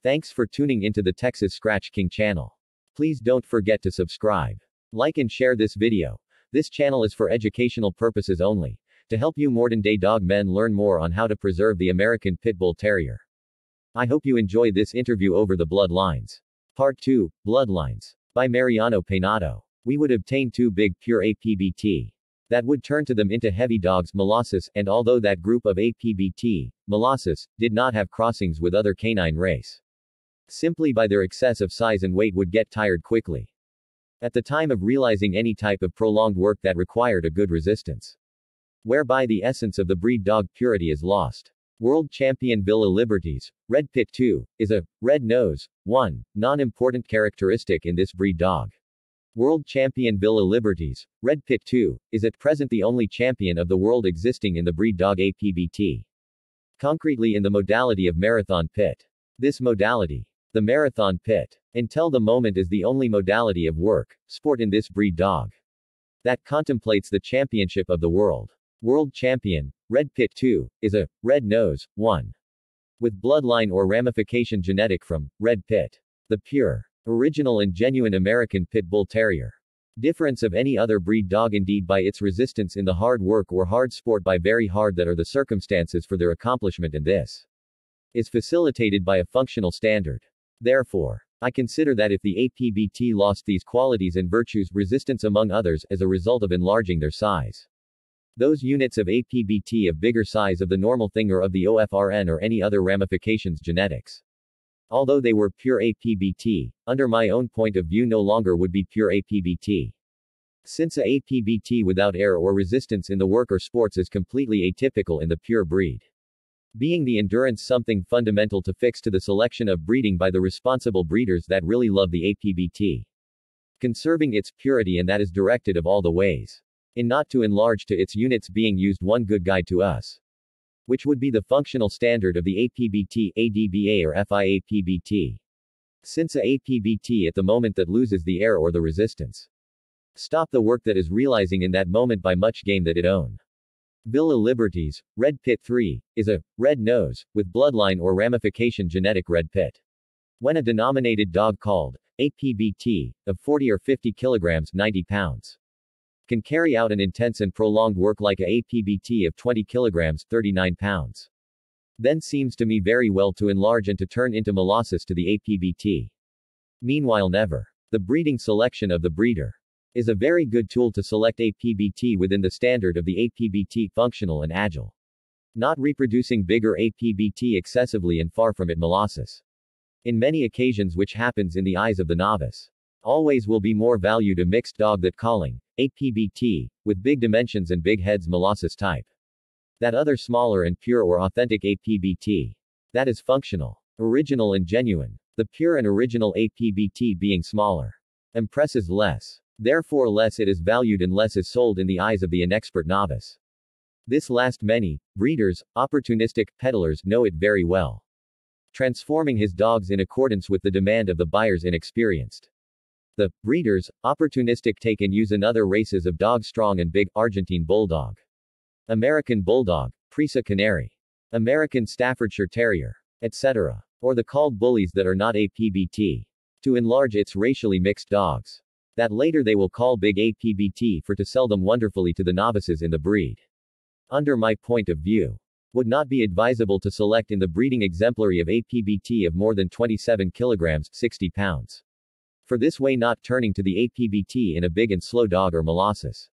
Thanks for tuning into the Texas Scratch King channel. Please don't forget to subscribe, like and share this video. This channel is for educational purposes only, to help you modern-day dog men learn more on how to preserve the American Pit Bull Terrier. I hope you enjoy this interview over the bloodlines. Part 2, Bloodlines, by Mariano Peinado. We would obtain two big, pure APBT. That would turn to them into heavy dogs, Molossus, and although that group of APBT, Molossus, did not have crossings with other canine race, simply by their excessive size and weight would get tired quickly. At the time of realizing any type of prolonged work that required a good resistance, whereby the essence of the breed dog purity is lost. World Champion Bill of Liberties, Red PT2, is a red nose, one non-important characteristic in this breed dog. World Champion Bill of Liberties, Red PT2, is at present the only champion of the world existing in the breed dog APBT. Concretely in the modality of marathon pit. This modality, the marathon pit, until the moment is the only modality of work, sport in this breed dog that contemplates the championship of the world. World Champion, Red PT2, is a red nose, one with bloodline or ramification genetic from Red Pit, the pure, original and genuine American Pit Bull Terrier. Difference of any other breed dog indeed by its resistance in the hard work or hard sport by very hard that are the circumstances for their accomplishment, and this is facilitated by a functional standard. Therefore, I consider that if the APBT lost these qualities and virtues, resistance among others, as a result of enlarging their size, those units of APBT of bigger size of the normal thing or of the OFRN or any other ramifications genetics, although they were pure APBT, under my own point of view no longer would be pure APBT. Since a APBT without air or resistance in the work or sports is completely atypical in the pure breed, being the endurance something fundamental to fix to the selection of breeding by the responsible breeders that really love the APBT, conserving its purity, and that is directed of all the ways in not to enlarge to its units being used one good guide to us, which would be the functional standard of the APBT, ADBA or FIAPBT. Since a APBT at the moment that loses the air or the resistance, stop the work that is realizing in that moment by much game that it own. Bill of Liberties, Red PT3, is a red nose, with bloodline or ramification genetic Red Pit. When a denominated dog called APBT, of 40 or 50 kilograms 90 pounds, can carry out an intense and prolonged work like a APBT of 20 kilograms 39 pounds, then seems to me very well to enlarge and to turn into Molossus to the APBT. Meanwhile never. The breeding selection of the breeder is a very good tool to select APBT within the standard of the APBT, functional and agile, not reproducing bigger APBT excessively and far from it Molossus. In many occasions, which happens in the eyes of the novice, always will be more valued a mixed dog that calling APBT, with big dimensions and big heads Molossus type. That other smaller and pure or authentic APBT. That is functional, original and genuine. The pure and original APBT being smaller, impresses less. Therefore less it is valued and less is sold in the eyes of the inexpert novice. This last many breeders, opportunistic peddlers know it very well, transforming his dogs in accordance with the demand of the buyers inexperienced. The breeders, opportunistic, take and use another races of dogs strong and big, Argentine Bulldog, American Bulldog, Presa Canary, American Staffordshire Terrier, etc., or the called bullies that are not APBT, to enlarge its racially mixed dogs, that later they will call big APBT for to sell them wonderfully to the novices in the breed. Under my point of view, would not be advisable to select in the breeding exemplary of APBT of more than 27 kilograms 60 pounds. For this way not turning to the APBT in a big and slow dog or Molossus.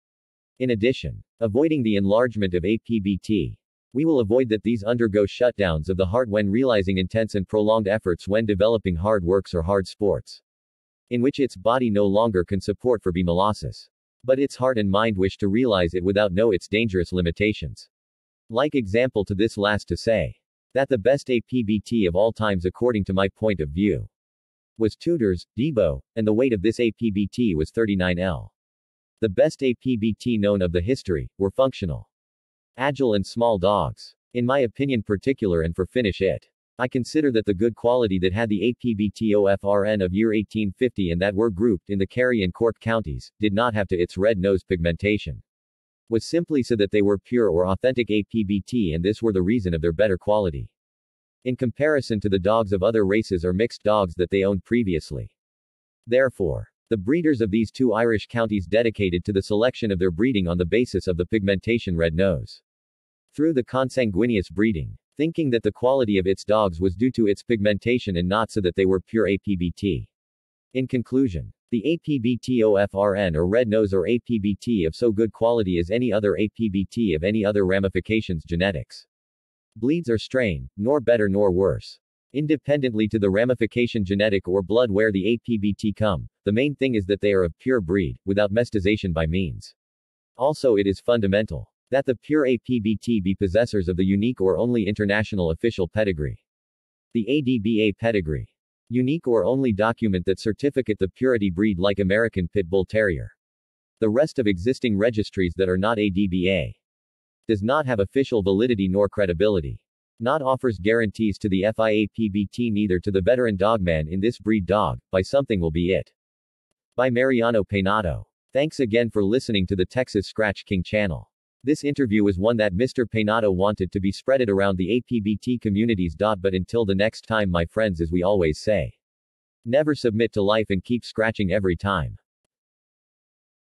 In addition, avoiding the enlargement of APBT, we will avoid that these undergo shutdowns of the heart when realizing intense and prolonged efforts when developing hard works or hard sports, in which its body no longer can support for be Molossus, but its heart and mind wish to realize it without know its dangerous limitations. Like example to this last to say, that the best APBT of all times according to my point of view, was Tudor's, Debo, and the weight of this APBT was 39L. The best APBT known of the history, were functional, agile and small dogs. In my opinion particular and for finish it, I consider that the good quality that had the APBT OFRN of year 1850 and that were grouped in the Carey and Cork counties, did not have to its red nose pigmentation, was simply so that they were pure or authentic APBT, and this were the reason of their better quality. in comparison to the dogs of other races or mixed dogs that they owned previously. Therefore, the breeders of these two Irish counties dedicated to the selection of their breeding on the basis of the pigmentation red nose. Through the consanguineous breeding, thinking that the quality of its dogs was due to its pigmentation and not so that they were pure APBT. In conclusion, the APBT-OFRN or red nose or APBT of so good quality as any other APBT of any other ramifications genetics. Bleeds or strain, nor better nor worse. Independently to the ramification genetic or blood where the APBT come, the main thing is that they are of pure breed, without mestization by means. Also it is fundamental that the pure APBT be possessors of the unique or only international official pedigree. The ADBA pedigree. Unique or only document that certificate the purity breed like American Pit Bull Terrier. The rest of existing registries that are not ADBA does not have official validity nor credibility. Not offers guarantees to the FIAPBT neither to the veteran dogman in this breed dog, by something will be it. By Mariano Peinado. Thanks again for listening to the Texas Scratch King channel. This interview is one that Mr. Peinado wanted to be spreaded around the APBT communities. But until the next time my friends, as we always say, never submit to life and keep scratching every time.